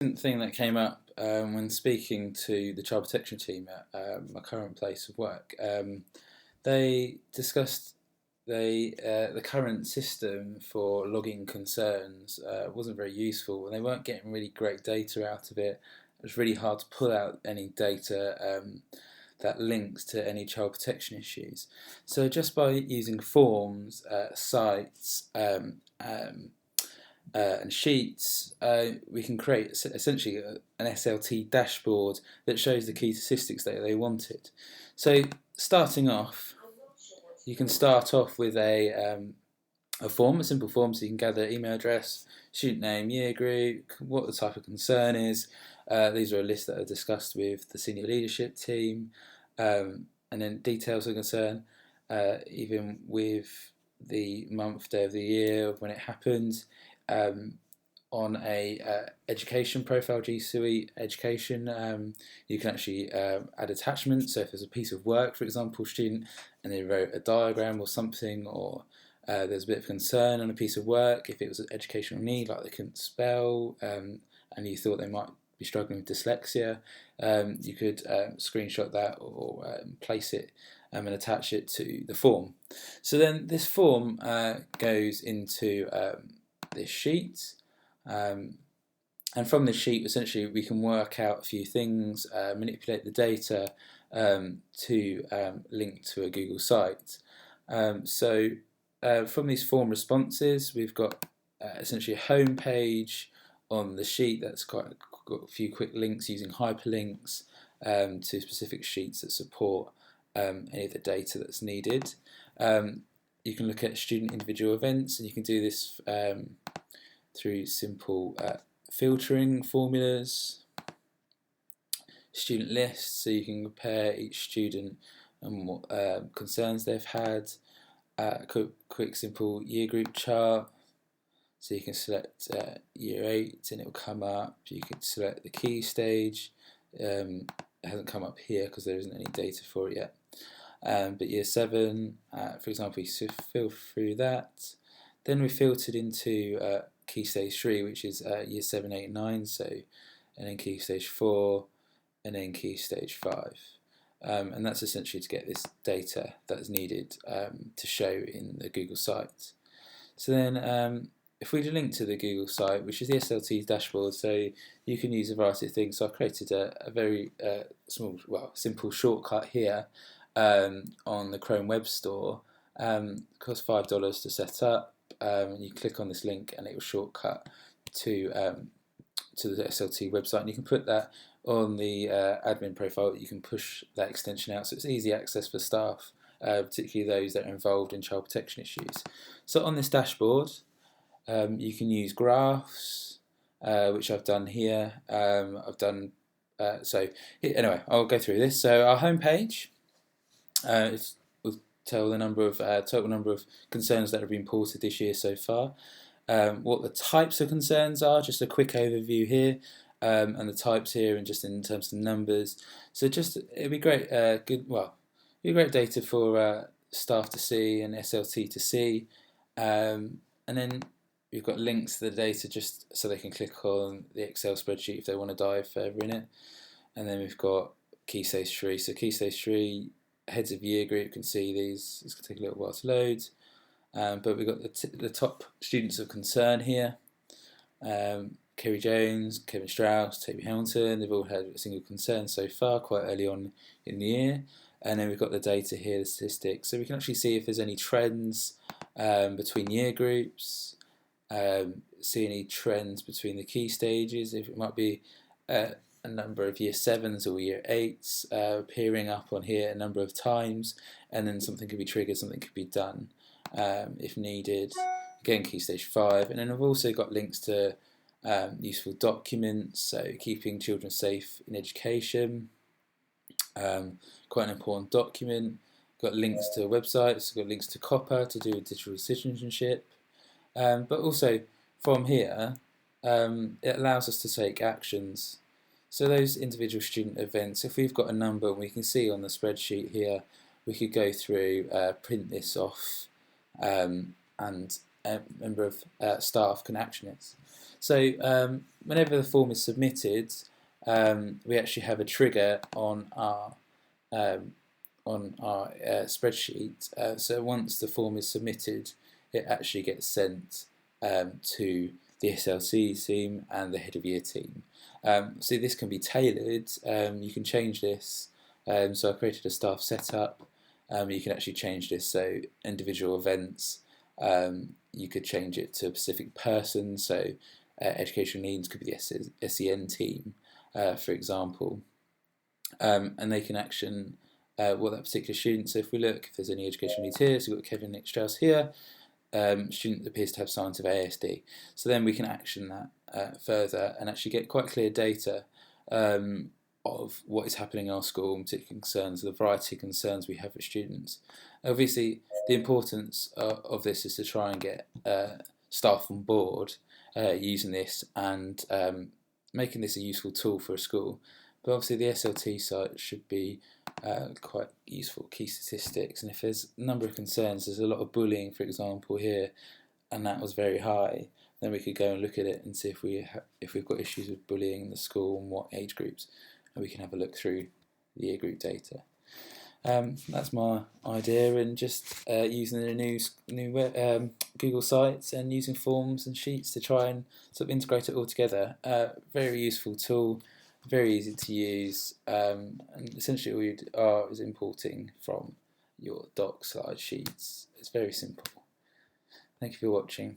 Thing that came up when speaking to the child protection team at my current place of work. They discussed the current system for logging concerns wasn't very useful, and they weren't getting really great data out of it. It was really hard to pull out any data that links to any child protection issues. So just by using forms, sites, and sheets, we can create essentially an SLT dashboard that shows the key statistics that they wanted. So starting off, you can start off with a form, a simple form, so you can gather email address, student name, year group, what the type of concern is. These are a list that are discussed with the senior leadership team, and then details of concern, even with the month, day of the year, when it happened. On a education profile, G Suite education, you can actually add attachments. So if there's a piece of work, for example, student, and they wrote a diagram or something, or there's a bit of concern on a piece of work, if it was an educational need, like they couldn't spell, and you thought they might be struggling with dyslexia, you could screenshot that or place it and attach it to the form. So then this form goes into this sheet, and from this sheet essentially we can work out a few things, manipulate the data to link to a Google site. So from these form responses, we've got essentially a home page on the sheet that's got a few quick links using hyperlinks to specific sheets that support any of the data that's needed. You can look at student individual events, and you can do this through simple filtering formulas. Student lists, so you can compare each student and what concerns they've had. Quick simple year group chart, so you can select year 8 and it will come up. You can select the key stage. It hasn't come up here because there isn't any data for it yet. But year 7, for example, you fill through that. Then we filtered into key stage 3, which is year 7, 8, 9, so, and then key stage 4, and then key stage 5. And that's essentially to get this data that's needed to show in the Google site. So then if we link to the Google site, which is the SLT dashboard, so you can use a variety of things. So I've created a very simple shortcut here on the Chrome Web Store. It costs $5 to set up. You click on this link and it will shortcut to the SLT website, and you can put that on the admin profile. You can push that extension out, so it's easy access for staff, particularly those that are involved in child protection issues. So on this dashboard, you can use graphs, which I've done here. So anyway, I'll go through this. So our home page will tell the total number of concerns that have been reported this year so far. What the types of concerns are, just a quick overview here, and the types here, and just in terms of numbers. So it'd be great, it'd be great data for staff to see and SLT to see, and then we've got links to the data just so they can click on the Excel spreadsheet if they want to dive further in it. And then we've got key stage 3. So key stage 3, heads of year group can see these. It's going to take a little while to load. But we've got the top students of concern here. Kerry Jones, Kevin Strauss, Toby Hamilton, they've all had a single concern so far, quite early on in the year. And then we've got the data here, the statistics. So we can actually see if there's any trends between year groups, see any trends between the key stages, if it might be a number of year 7s or year 8s appearing up on here a number of times, and then something could be triggered, something could be done if needed. Again, key stage 5, and then I've also got links to useful documents, so keeping children safe in education, quite an important document. Got links to websites, got links to COPPA to do with digital citizenship, but also from here it allows us to take actions. So those individual student events, if we've got a number and we can see on the spreadsheet here, we could go through, print this off, and member of staff can action it. So whenever the form is submitted, we actually have a trigger on our spreadsheet. So once the form is submitted, it actually gets sent to the SLT team and the head of year team. So this can be tailored. You can change this. So I created a staff setup. You can actually change this, so individual events, you could change it to a specific person, so educational needs could be the SEN team, for example, and they can action what that particular student. So if we look, if there's any educational needs here, so we've got Kevin Nick Strauss here, student appears to have signs of ASD. So then we can action that further and actually get quite clear data of what is happening in our school, and particular concerns, the variety of concerns we have with students. Obviously, the importance of this is to try and get staff on board using this and making this a useful tool for a school. But obviously, the SLT site should be quite useful, key statistics, and if there's a number of concerns, there's a lot of bullying, for example, here, and that was very high, then we could go and look at it and see if we've got issues with bullying in the school and what age groups, and we can have a look through the year group data. That's my idea, and just using the new Google Sites and using forms and sheets to try and sort of integrate it all together. Very useful tool, very easy to use, and essentially all you are is importing from your doc slide sheets. It's very simple. Thank you for watching.